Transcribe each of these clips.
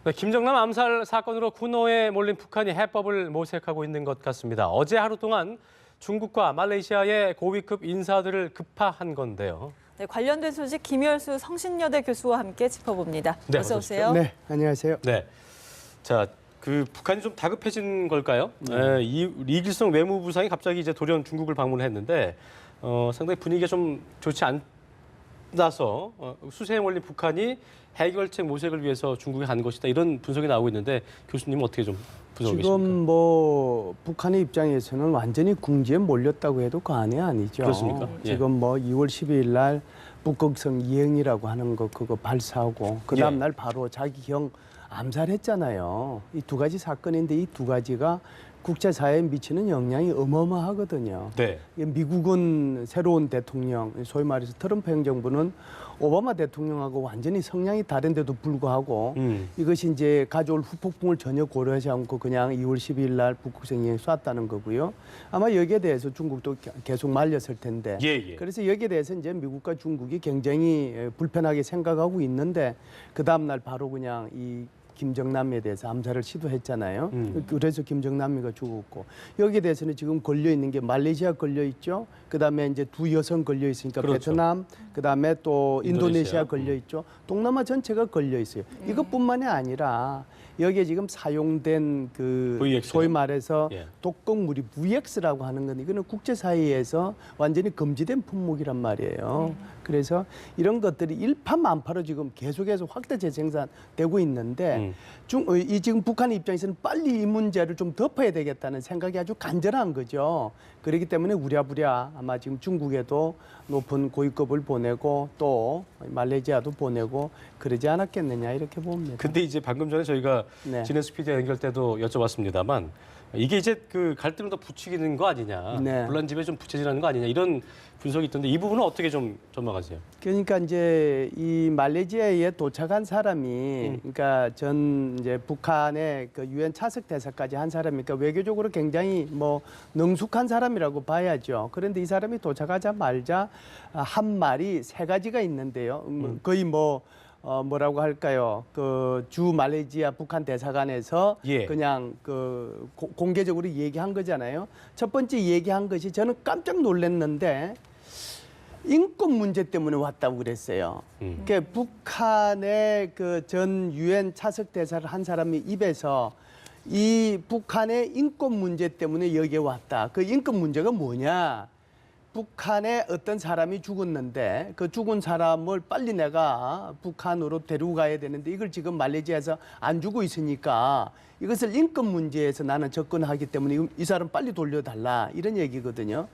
네, 김정남 암살 사건으로 군호에 몰린 북한이 해법을 모색하고 있는 것 같습니다. 어제 하루 동안 중국과 말레이시아의 고위급 인사들을 급파한 건데요. 네, 관련된 소식 김열수 성신여대 교수와 함께 짚어봅니다. 네, 어서 오세요. 네, 안녕하세요. 네, 자, 북한이 좀 다급해진 걸까요? 이길성 외무부상이 갑자기 이제 돌연 중국을 방문했는데 상당히 분위기가 좀 좋지 않아서 수세에 몰린 북한이 해결책 모색을 위해서 중국에 간 것이다 이런 분석이 나오고 있는데 교수님은 어떻게 좀 분석을 지금 계십니까? 뭐 북한의 입장에서는 완전히 궁지에 몰렸다고 해도 과언이 아니죠. 그렇습니까? 예. 지금 뭐 2월 12일 날 북극성 2행이라고 하는 거 그거 발사하고 그 다음 날 바로 자기 형 암살했잖아요. 이 두 가지 사건인데 이 두 가지가 국제사회에 미치는 영향이 어마어마하거든요. 네. 미국은 새로운 대통령, 소위 말해서 트럼프 행정부는 오바마 대통령하고 완전히 성향이 다른데도 불구하고 이것이 이제 가져올 후폭풍을 전혀 고려하지 않고 그냥 2월 12일 날 북극성에 쐈다는 거고요. 아마 여기에 대해서 중국도 계속 말렸을 텐데. 그래서 여기에 대해서 이제 미국과 중국이 굉장히 불편하게 생각하고 있는데 그 다음 날 바로 그냥 이 김정남에 대해서 암살을 시도했잖아요. 그래서 김정남이가 죽었고 여기에 대해서는 지금 걸려 있는 게 말레이시아 걸려 있죠. 그다음에 이제 두 여성 걸려 있으니까 그렇죠. 베트남, 그다음에 또 인도네시아 인도네시아. 걸려 있죠. 동남아 전체가 걸려 있어요. 이것뿐만이 아니라 여기에 지금 사용된 그 VX 요? 소위 말해서 예. 독극물이 VX라고 하는 건 이거는 국제사회에서 완전히 금지된 품목이란 말이에요. 그래서 이런 것들이 일파만파로 지금 계속해서 확대 재생산되고 있는데 이 지금 북한의 입장에서는 빨리 이 문제를 좀 덮어야 되겠다는 생각이 아주 간절한 거죠. 그렇기 때문에 우랴부랴 아마 지금 중국에도 높은 고위급을 보내고 또 말레이시아도 보내고 그러지 않았겠느냐 이렇게 봅니다. 근데 이제 방금 전에 저희가 네. 진해수 PD와 연결 때도 여쭤봤습니다만 이게 이제 그 갈등을 더 부추기는 거 아니냐, 네. 불난집에 좀 부채질하는 거 아니냐 이런 분석이 있던데 이 부분은 어떻게 좀 전망하세요? 그러니까 이제 이 말레이시아에 도착한 사람이 그러니까 전 이제 북한의 그 유엔 차석 대사까지 한 사람이니까 외교적으로 굉장히 뭐 능숙한 사람이라고 봐야죠. 그런데 이 사람이 도착하자마자 한 말이 세 가지가 있는데요. 거의 뭐라고 할까요? 그 주 말레이시아 북한 대사관에서 예. 그냥 그 공개적으로 얘기한 거잖아요. 첫 번째 얘기한 것이 저는 깜짝 놀랐는데 인권 문제 때문에 왔다고 그랬어요. 그러니까 북한의 그 전 유엔 차석 대사를 한 사람이 입에서 이 북한의 인권 문제 때문에 여기에 왔다. 그 인권 문제가 뭐냐? 북한에 어떤 사람이 죽었는데 그 죽은 사람을 빨리 내가 북한으로 데리고 가야 되는데 이걸 지금 말레이시아에서 안 주고 있으니까 이것을 인권 문제에서 나는 접근하기 때문에 이 사람 빨리 돌려달라 이런 얘기거든요.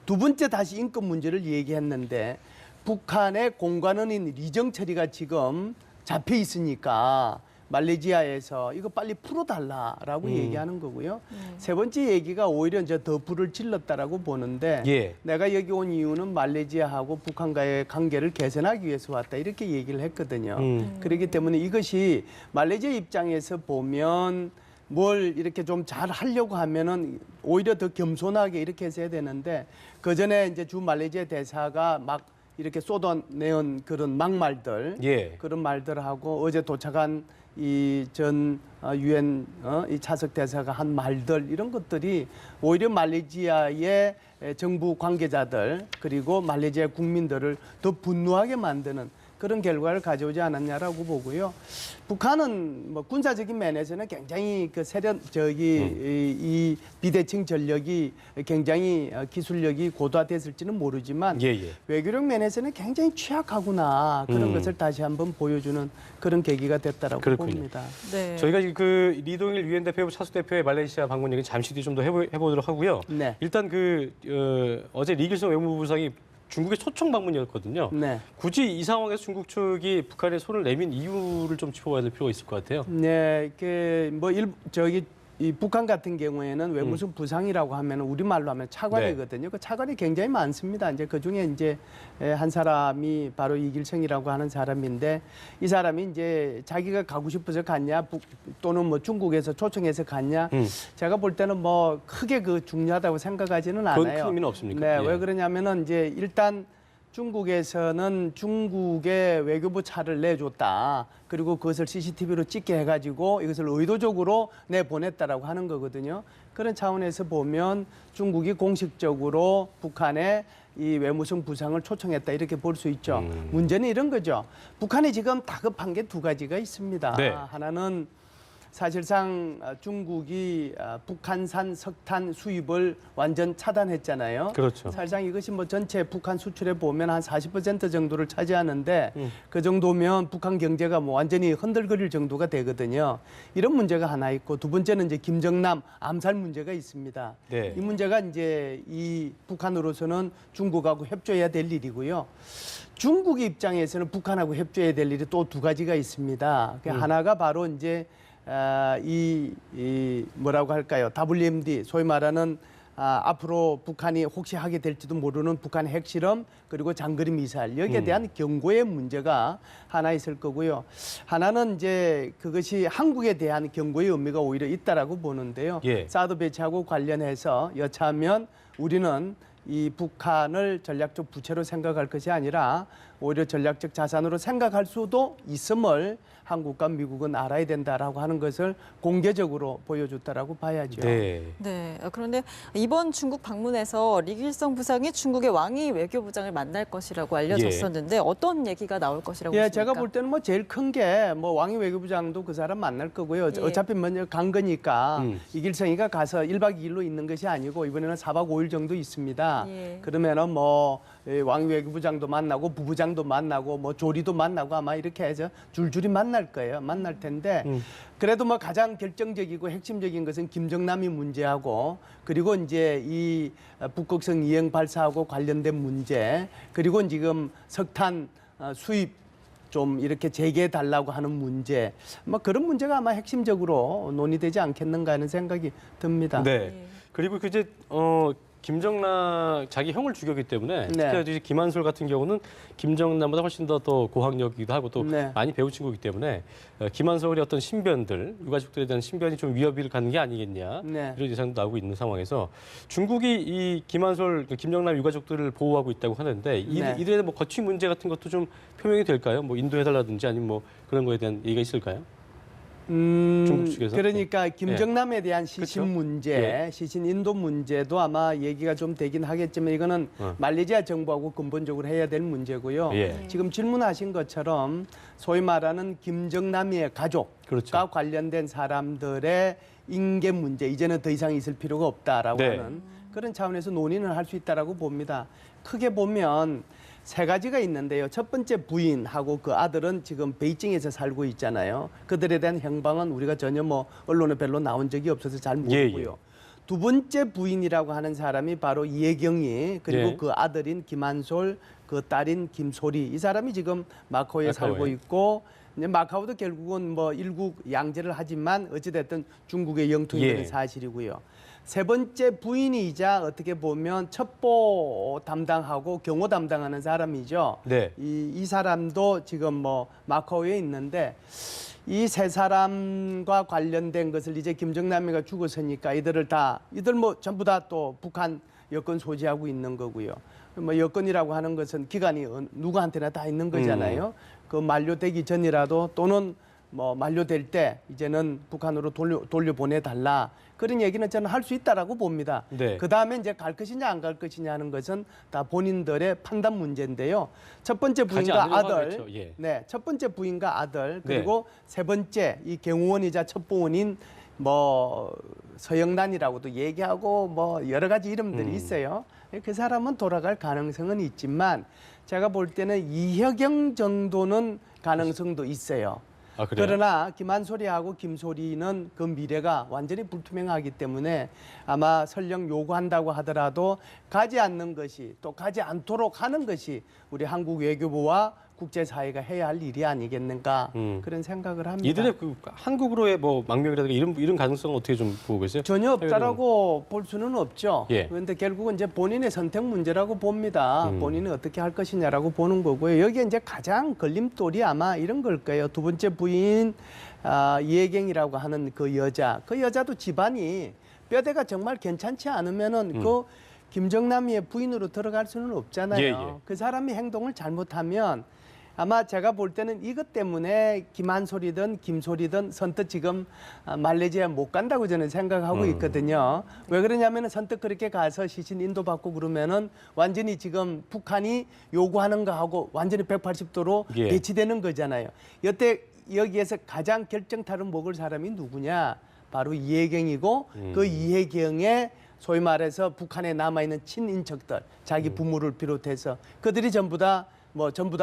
두 번째 다시 인권 문제를 얘기했는데 북한의 공관원인 리정철이가 지금 잡혀 있으니까 말레이시아에서 이거 빨리 풀어달라라고 얘기하는 거고요. 세 번째 얘기가 오히려 이제 더 불을 질렀다라고 보는데 예. 내가 여기 온 이유는 말레이시아하고 북한과의 관계를 개선하기 위해서 왔다 이렇게 얘기를 했거든요. 그렇기 때문에 이것이 말레이시아 입장에서 보면 뭘 이렇게 좀 잘 하려고 하면은 오히려 더 겸손하게 이렇게 해서 해야 되는데 그 전에 이제 주 말레이시아 대사가 막 이렇게 쏟아내온 그런 막말들 예. 그런 말들하고 어제 도착한 이 전 유엔 이 차석 대사가 한 말들 이런 것들이 오히려 말레이시아의 정부 관계자들 그리고 말레이시아 국민들을 더 분노하게 만드는 그런 결과를 가져오지 않았냐라고 보고요. 북한은 뭐 군사적인 면에서는 굉장히 그 이 비대칭 전력이 굉장히 기술력이 고도화됐을지는 모르지만 외교력 면에서는 굉장히 취약하구나 그런 것을 다시 한번 보여주는 그런 계기가 됐다라고 봅니다. 네. 저희가 지금 그 리동일 유엔 대표, 차수 대표의 말레이시아 방문 얘기 잠시 뒤에 좀 더 해보도록 하고요. 네. 일단 어제 리길성 외무부상이 중국의 초청 방문이었거든요. 네. 굳이 이 상황에서 중국 측이 북한에 손을 내민 이유를 좀 짚어봐야 될 필요가 있을 것 같아요. 네, 이 북한 같은 경우에는 외무성 부상이라고 하면 우리말로 하면 차관이거든요. 그 차관이 굉장히 많습니다. 이제 그 중에 이제 한 사람이 바로 이길성이라고 하는 사람인데 이 사람이 이제 자기가 가고 싶어서 갔냐 또는 뭐 중국에서 초청해서 갔냐 제가 볼 때는 뭐 크게 그 중요하다고 생각하지는 않아요. 그건 큰 의미는 없습니까? 네, 예. 왜 그러냐면은 이제 일단 중국에서는 중국의 외교부 차를 내줬다. 그리고 그것을 CCTV로 찍게 해가지고 이것을 의도적으로 내보냈다라고 하는 거거든요. 그런 차원에서 보면 중국이 공식적으로 북한에 이 외무성 부상을 초청했다 이렇게 볼 수 있죠. 문제는 이런 거죠. 북한이 지금 다급한 게 두 가지가 있습니다. 네. 하나는 사실상 중국이 북한산 석탄 수입을 완전 차단했잖아요. 그렇죠. 사실상 이것이 뭐 전체 북한 수출에 보면 한 40% 정도를 차지하는데 그 정도면 북한 경제가 뭐 완전히 흔들거릴 정도가 되거든요. 이런 문제가 하나 있고 두 번째는 이제 김정남 암살 문제가 있습니다. 네. 이 문제가 이제 이 북한으로서는 중국하고 협조해야 될 일이고요. 중국 입장에서는 북한하고 협조해야 될 일이 또 두 가지가 있습니다. 하나가 바로 이제 이 뭐라고 할까요? WMD 소위 말하는 앞으로 북한이 혹시 하게 될지도 모르는 북한 핵실험 그리고 장거리 미사일 여기에 대한 경고의 문제가 하나 있을 거고요. 하나는 이제 그것이 한국에 대한 경고의 의미가 오히려 있다라고 보는데요. 예. 사드 배치하고 관련해서 여차하면 우리는 이 북한을 전략적 부채로 생각할 것이 아니라 오히려 전략적 자산으로 생각할 수도 있음을 한국과 미국은 알아야 된다라고 하는 것을 공개적으로 보여줬다라고 봐야죠. 네. 네. 그런데 이번 중국 방문에서 리길성 부상이 중국의 왕이 외교부장을 만날 것이라고 알려졌었는데 어떤 얘기가 나올 것이라고 예, 보십니까? 제가 볼 때는 뭐 제일 큰 게 뭐 왕이 외교부장도 그 사람 만날 거고요. 예. 어차피 먼저 간 거니까 이길성이가 가서 1박 2일로 있는 것이 아니고 이번에는 4박 5일 정도 있습니다. 예. 그러면은 뭐 왕이 외교부장도 만나고 부부장도 만나고 뭐 조리도 만나고 아마 이렇게 해서 줄줄이 만날 거예요. 만날 텐데 그래도 뭐 가장 결정적이고 핵심적인 것은 김정남이 문제하고 그리고 이제 이 북극성 이행 발사하고 관련된 문제 그리고 지금 석탄 수입 좀 이렇게 재개해 달라고 하는 문제, 뭐 그런 문제가 아마 핵심적으로 논의되지 않겠는가 하는 생각이 듭니다. 네. 예. 그리고 그 이제 김정남 자기 형을 죽였기 때문에 네. 특히 이제 김한솔 같은 경우는 김정남보다 훨씬 더 고학력이기도 하고 또 네. 많이 배운 친구이기 때문에 김한솔의 어떤 신변들 유가족들에 대한 신변이 좀 위협을 갖는 게 아니겠냐 네. 이런 예상도 나오고 있는 상황에서 중국이 이 김한솔 김정남 유가족들을 보호하고 있다고 하는데 네. 이들의 뭐 거취 문제 같은 것도 좀 표명이 될까요? 뭐 인도해달라든지 아니면 뭐 그런 거에 대한 얘기가 있을까요? 중국 측에서? 그러니까 김정남에 대한 시신 그렇죠. 문제, 예. 시신 인도 문제도 아마 얘기가 좀 되긴 하겠지만 이거는 말레이시아 정부하고 근본적으로 해야 될 문제고요. 예. 지금 질문하신 것처럼 소위 말하는 김정남의 가족과 그렇죠. 관련된 사람들의 인계 문제, 이제는 더 이상 있을 필요가 없다라고 네. 하는 그런 차원에서 논의는 할 수 있다라고 봅니다. 크게 보면 세 가지가 있는데요. 첫 번째 부인하고 그 아들은 지금 베이징에서 살고 있잖아요. 그들에 대한 행방은 우리가 전혀 뭐 언론에 별로 나온 적이 없어서 잘 모르고요. 예. 두 번째 부인이라고 하는 사람이 바로 이혜경이 그리고 예. 그 아들인 김한솔, 그 딸인 김소리 이 사람이 지금 마카오에 마카오에. 살고 있고 이제 마카오도 결국은 뭐 일국 양제를 하지만 어찌됐든 중국의 영토인 예. 것은 사실이고요. 세 번째 부인이자 어떻게 보면 첩보 담당하고 경호 담당하는 사람이죠. 네. 이 사람도 지금 뭐 마카오에 있는데 이 세 사람과 관련된 것을 이제 김정남이가 죽었으니까 이들 뭐 전부 다 또 북한 여권 소지하고 있는 거고요. 뭐 여권이라고 하는 것은 기간이 누구한테나 다 있는 거잖아요. 그 만료되기 전이라도 또는 뭐 만료될 때 이제는 북한으로 돌려보내달라. 그런 얘기는 저는 할 수 있다라고 봅니다. 네. 그 다음에 이제 갈 것이냐 안 갈 것이냐 하는 것은 다 본인들의 판단 문제인데요. 첫 번째 가지 부인과 않으려고 아들, 하겠죠. 예. 네, 첫 번째 부인과 아들 그리고 세 번째 이 경호원이자 첩보원인 뭐 서영란이라고도 얘기하고 뭐 여러 가지 이름들이 있어요. 그 사람은 돌아갈 가능성은 있지만 제가 볼 때는 이혜경 정도는 가능성도 있어요. 아, 그래요? 그러나 김한솔이하고 김소리는 그 미래가 완전히 불투명하기 때문에 아마 설령 요구한다고 하더라도 가지 않는 것이 또 가지 않도록 하는 것이 우리 한국 외교부와 국제사회가 해야 할 일이 아니겠는가 그런 생각을 합니다. 이들의 그 한국으로의 뭐 망명이라든가 이런 가능성은 어떻게 좀 보고 계세요? 전혀 없다라고 볼 수는 없죠. 예. 그런데 결국은 이제 본인의 선택 문제라고 봅니다. 본인이 어떻게 할 것이냐라고 보는 거고요. 여기에 이제 가장 걸림돌이 아마 이런 걸 거예요. 두 번째 부인 이혜경이라고 하는 그 여자도 집안이 뼈대가 정말 괜찮지 않으면은 그 김정남이의 부인으로 들어갈 수는 없잖아요. 예. 그 사람이 행동을 잘못하면 아마 제가 볼 때는 이것 때문에 김한솔이든 김솔이든 선뜻 지금 말레이시아 못 간다고 저는 생각하고 있거든요. 왜 그러냐면 선뜻 그렇게 가서 시신 인도받고 그러면은 완전히 지금 북한이 요구하는 거하고 완전히 180도로 예. 배치되는 거잖아요. 여태 여기에서 가장 결정타를 먹을 사람이 누구냐? 바로 이해경이고 그 이해경의 소위 말해서 북한에 남아있는 친인척들, 자기 부모를 비롯해서 그들이 전부 다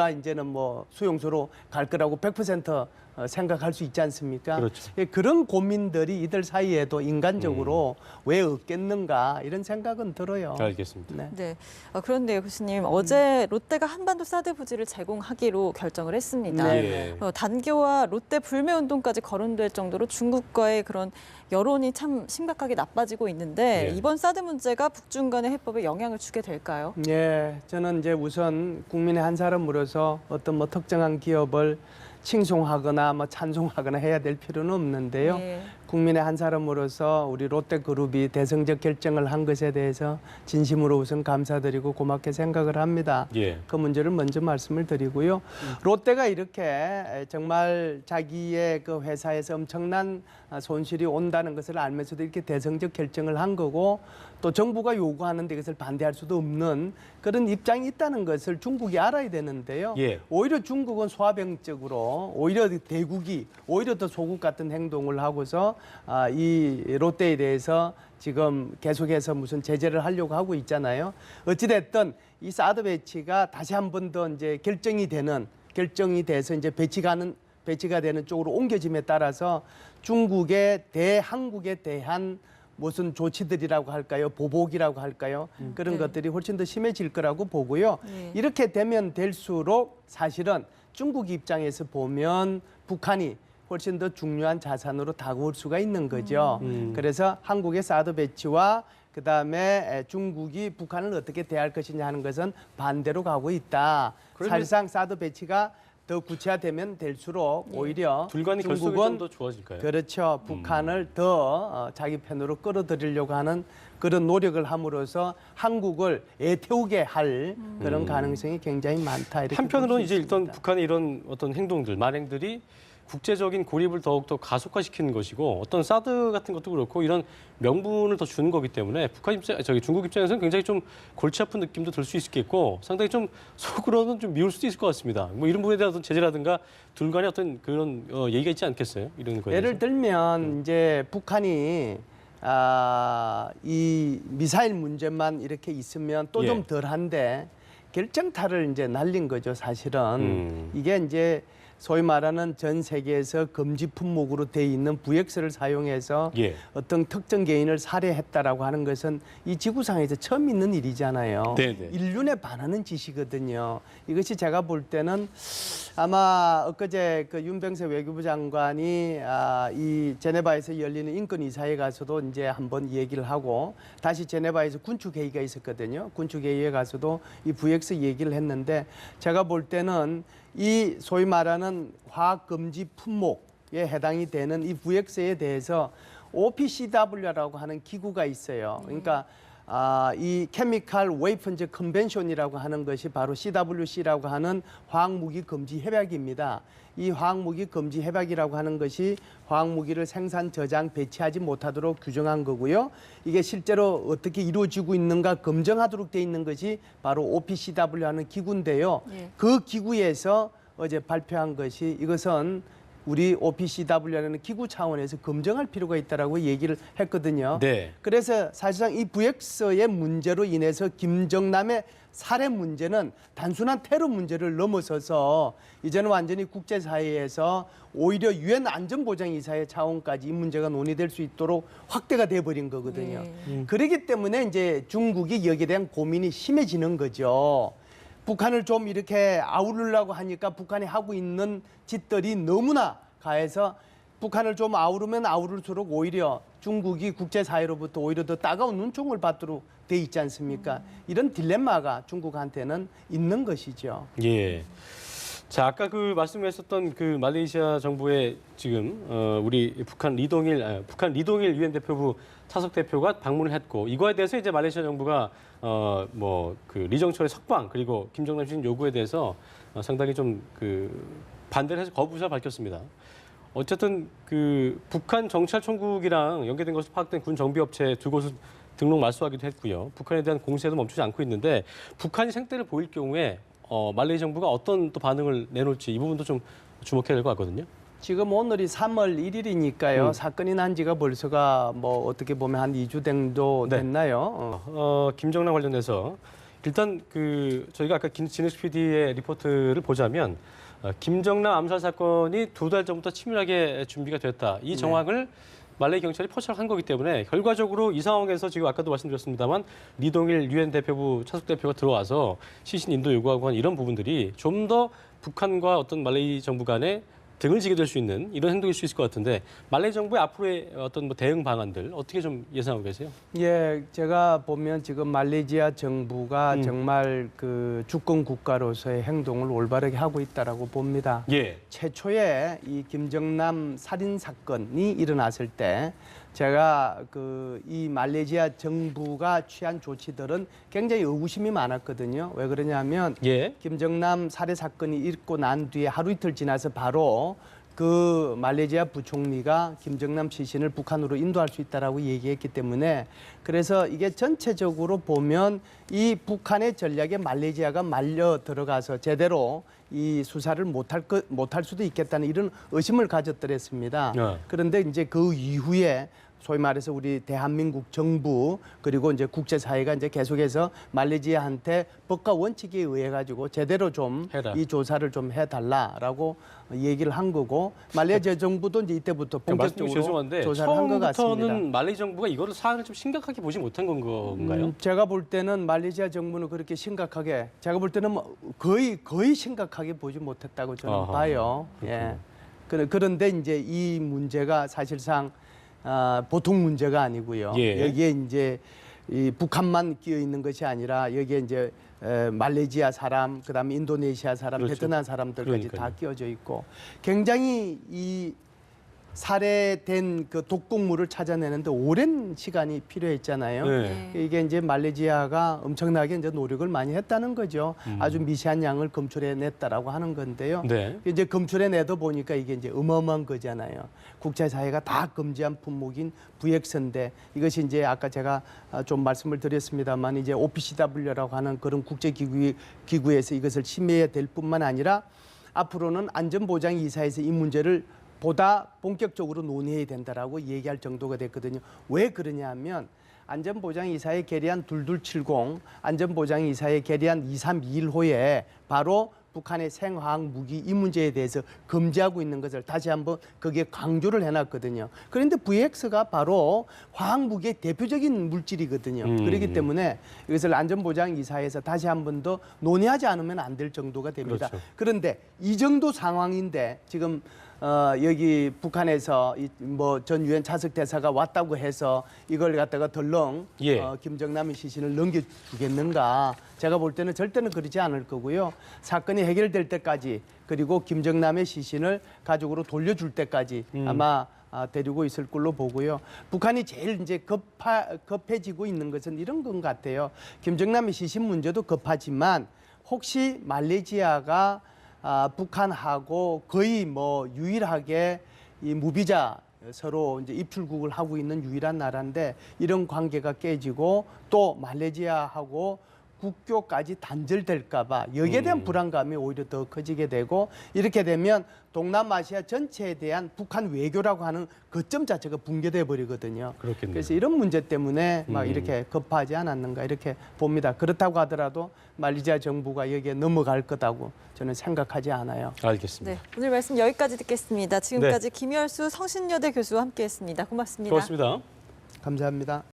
이제는 수용소로 갈 거라고 100% 생각할 수 있지 않습니까? 그렇죠. 예, 그런 고민들이 이들 사이에도 인간적으로 왜 없겠는가 이런 생각은 들어요. 알겠습니다. 네. 네. 그런데요, 교수님, 어제 롯데가 한반도 사드 부지를 제공하기로 결정을 했습니다. 네. 단계와 롯데 불매 운동까지 거론될 정도로 중국과의 그런 여론이 참 심각하게 나빠지고 있는데 네. 이번 사드 문제가 북중 간의 해법에 영향을 주게 될까요? 예, 저는 이제 우선 국민의 한 사람으로서 어떤 특정한 기업을 칭송하거나 찬송하거나 해야 될 필요는 없는데요. 네. 국민의 한 사람으로서 우리 롯데그룹이 대승적 결정을 한 것에 대해서 진심으로 우선 감사드리고 고맙게 생각을 합니다. 예. 그 문제를 먼저 말씀을 드리고요. 롯데가 이렇게 정말 자기의 그 회사에서 엄청난 손실이 온다는 것을 알면서도 이렇게 대승적 결정을 한 거고 또 정부가 요구하는데 이것을 반대할 수도 없는 그런 입장이 있다는 것을 중국이 알아야 되는데요. 예. 오히려 중국은 소화병적으로 오히려 대국이 오히려 더 소국 같은 행동을 하고서 이 롯데에 대해서 지금 계속해서 무슨 제재를 하려고 하고 있잖아요. 어찌됐든 이 사드 배치가 다시 한 번 더 이제 결정이 돼서 이제 배치가 되는 쪽으로 옮겨짐에 따라서 중국의 한국에 대한 무슨 조치들이라고 할까요? 보복이라고 할까요? 그런 네. 것들이 훨씬 더 심해질 거라고 보고요. 네. 이렇게 되면 될수록 사실은 중국 입장에서 보면 북한이 훨씬 더 중요한 자산으로 다가올 수가 있는 거죠. 그래서 한국의 사드 배치와 그다음에 중국이 북한을 어떻게 대할 것이냐 하는 것은 반대로 가고 있다. 그러면- 사실상 사드 배치가 더 구체화되면 될수록 오히려 둘 간의 결속이 중국은 좀 더 좋아질까요? 그렇죠. 북한을 더 자기 편으로 끌어들이려고 하는 그런 노력을 함으로써 한국을 애태우게 할 그런 가능성이 굉장히 많다. 이렇게 한편으로는 볼수 이제 일단 있습니다. 북한의 이런 어떤 행동들, 만행들이 국제적인 고립을 더욱더 가속화시키는 것이고 어떤 사드 같은 것도 그렇고 이런 명분을 더 주는 거기 때문에 중국 입장에서는 굉장히 좀 골치 아픈 느낌도 들 수 있겠고 상당히 좀 속으로는 좀 미울 수도 있을 것 같습니다. 이런 부분에 대한 어떤 제재라든가 둘 간의 어떤 그런 얘기가 있지 않겠어요? 이런 거에 예를 대해서. 들면 이제 북한이 이 미사일 문제만 이렇게 있으면 또 좀 예. 덜한데 결정타를 이제 날린 거죠, 사실은. 이게 이제 소위 말하는 전 세계에서 금지 품목으로 돼 있는 VX를 사용해서 예. 어떤 특정 개인을 살해했다라고 하는 것은 이 지구상에서 처음 있는 일이잖아요. 네네. 인륜에 반하는 짓이거든요. 이것이 제가 볼 때는 아마 엊그제 그 윤병세 외교부 장관이 이 제네바에서 열리는 인권 이사회에 가서도 이제 한번 얘기를 하고 다시 제네바에서 군축 회의가 있었거든요. 군축 회의에 가서도 이 VX 얘기를 했는데 제가 볼 때는 이 소위 말하는 화학 금지 품목에 해당이 되는 이 VX에 대해서 OPCW라고 하는 기구가 있어요. 그러니까 이 케미칼 웨이펀즈 컨벤션이라고 하는 것이 바로 CWC라고 하는 화학무기 금지 협약입니다. 이 화학무기 금지 협약이라고 하는 것이 화학무기를 생산, 저장, 배치하지 못하도록 규정한 거고요. 이게 실제로 어떻게 이루어지고 있는가 검증하도록 돼 있는 것이 바로 OPCW 하는 기구인데요. 예. 그 기구에서 어제 발표한 것이 이것은 우리 OPCW라는 기구 차원에서 검증할 필요가 있다라고 얘기를 했거든요. 네. 그래서 사실상 이 VX의 문제로 인해서 김정남의 살해 문제는 단순한 테러 문제를 넘어서서 이제는 완전히 국제사회에서 오히려 유엔 안전보장이사회 차원까지 이 문제가 논의될 수 있도록 확대가 돼버린 거거든요. 그렇기 때문에 이제 중국이 여기에 대한 고민이 심해지는 거죠. 북한을 좀 이렇게 아우르려고 하니까 북한이 하고 있는 짓들이 너무나 가해서 북한을 좀 아우르면 아우를수록 오히려 중국이 국제사회로부터 오히려 더 따가운 눈총을 받도록 돼 있지 않습니까? 이런 딜레마가 중국한테는 있는 것이죠. 예. 자, 아까 그 말씀하셨던 그 말레이시아 정부의 지금 우리 북한 리동일 유엔 대표부 차석 대표가 방문을 했고 이거에 대해서 이제 말레이시아 정부가 뭐 그 리정철의 석방 그리고 김정남 시신 요구에 대해서 상당히 좀 그 반대를 해서 거부 의사를 밝혔습니다. 어쨌든 그 북한 정찰총국이랑 연계된 것으로 파악된 군 정비업체 두 곳을 등록 말소하기도 했고요. 북한에 대한 공세도 멈추지 않고 있는데 북한이 생떼를 보일 경우에 말레이 정부가 어떤 또 반응을 내놓을지 이 부분도 좀 주목해야 될 것 같거든요. 지금 오늘이 3월 1일이니까요. 사건이 난 지가 벌써가 뭐 어떻게 보면 한 2주 정도 네. 됐나요? 김정남 관련해서 일단 그 저희가 아까 진익수 PD의 리포트를 보자면 김정남 암살 사건이 2달 전부터 치밀하게 준비가 됐다. 이 정황을 말레이 경찰이 포착한 거기 때문에 결과적으로 이 상황에서 지금 아까도 말씀드렸습니다만 리동일 유엔 대표부 차석 대표가 들어와서 시신 인도 요구하고 한 이런 부분들이 좀 더 북한과 어떤 말레이 정부 간에 등을 지게 될 수 있는 이런 행동일 수 있을 것 같은데 말레이 정부의 앞으로의 어떤 뭐 대응 방안들 어떻게 좀 예상하고 계세요? 예, 제가 보면 지금 말레이시아 정부가 정말 그 주권 국가로서의 행동을 올바르게 하고 있다라고 봅니다. 예. 최초에 이 김정남 살인 사건이 일어났을 때 제가 그 이 말레이시아 정부가 취한 조치들은 굉장히 의구심이 많았거든요. 왜 그러냐면 예. 김정남 살해 사건이 있고 난 뒤에 하루 이틀 지나서 바로 그 말레이시아 부총리가 김정남 시신을 북한으로 인도할 수 있다라고 얘기했기 때문에 그래서 이게 전체적으로 보면 이 북한의 전략에 말레이시아가 말려 들어가서 제대로 이 수사를 못할 수도 있겠다는 이런 의심을 가졌더랬습니다. 그런데 이제 그 이후에 소위 말해서 우리 대한민국 정부 그리고 이제 국제사회가 이제 계속해서 말레이시아한테 법과 원칙에 의해 가지고 제대로 좀 이 조사를 좀 해달라라고 얘기를 한 거고 말레이시아 정부도 이제 이때부터 본격적으로 죄송한데 조사를 한 것 같습니다. 처음부터는 말레이 정부가 이거를 사안을 좀 심각하게 보지 못한 건가요? 제가 볼 때는 말레이시아 정부는 그렇게 심각하게 제가 볼 때는 뭐 거의 심각하게 보지 못했다고 저는 봐요. 예. 그런데 이제 이 문제가 사실상 보통 문제가 아니고요. 예. 여기에 이제 이 북한만 끼어 있는 것이 아니라 여기에 이제 말레이시아 사람, 그다음에 인도네시아 사람, 그렇죠. 베트남 사람들까지 그러니까요. 다 끼어져 있고 굉장히 이 살해된 그 독극물을 찾아내는데 오랜 시간이 필요했잖아요. 네. 이게 이제 말레이시아가 엄청나게 이제 노력을 많이 했다는 거죠. 아주 미세한 양을 검출해냈다라고 하는 건데요. 네. 이제 검출해내도 보니까 이게 이제 어마어마한 거잖아요. 국제사회가 다 금지한 품목인 VX인데 이것이 이제 아까 제가 좀 말씀을 드렸습니다만 이제 OPCW라고 하는 그런 국제기구에서 이것을 심의해야 될 뿐만 아니라 앞으로는 안전보장이사에서 이 문제를 보다 본격적으로 논의해야 된다라고 얘기할 정도가 됐거든요. 왜 그러냐 하면 안전보장이사에 결의한 2270, 안전보장이사에 결의한 2321호에 바로 북한의 생화학 무기 이 문제에 대해서 금지하고 있는 것을 다시 한번 거기에 강조를 해놨거든요. 그런데 VX가 바로 화학 무기의 대표적인 물질이거든요. 그렇기 때문에 이것을 안전보장이사에서 다시 한번 더 논의하지 않으면 안 될 정도가 됩니다. 그렇죠. 그런데 이 정도 상황인데 지금 여기 북한에서 뭐 전 유엔 차석 대사가 왔다고 해서 이걸 갖다가 덜렁 예. 김정남의 시신을 넘겨주겠는가? 제가 볼 때는 절대는 그러지 않을 거고요. 사건이 해결될 때까지 그리고 김정남의 시신을 가족으로 돌려줄 때까지 아마 데리고 있을 걸로 보고요. 북한이 제일 이제 급해지고 있는 것은 이런 건 같아요. 김정남의 시신 문제도 급하지만 혹시 말레이시아가 북한하고 거의 뭐 유일하게 이 무비자 서로 이제 입출국을 하고 있는 유일한 나라인데 이런 관계가 깨지고 또 말레이시아하고 국교까지 단절될까봐 여기에 대한 불안감이 오히려 더 커지게 되고 이렇게 되면 동남아시아 전체에 대한 북한 외교라고 하는 거점 자체가 붕괴돼 버리거든요. 그렇겠네요. 그래서 이런 문제 때문에 막 이렇게 급하지 않았는가 이렇게 봅니다. 그렇다고 하더라도 말레이시아 정부가 여기에 넘어갈 거다고 저는 생각하지 않아요. 알겠습니다. 네, 오늘 말씀 여기까지 듣겠습니다. 지금까지 김열수 성신여대 교수와 함께했습니다. 고맙습니다. 고맙습니다. 감사합니다.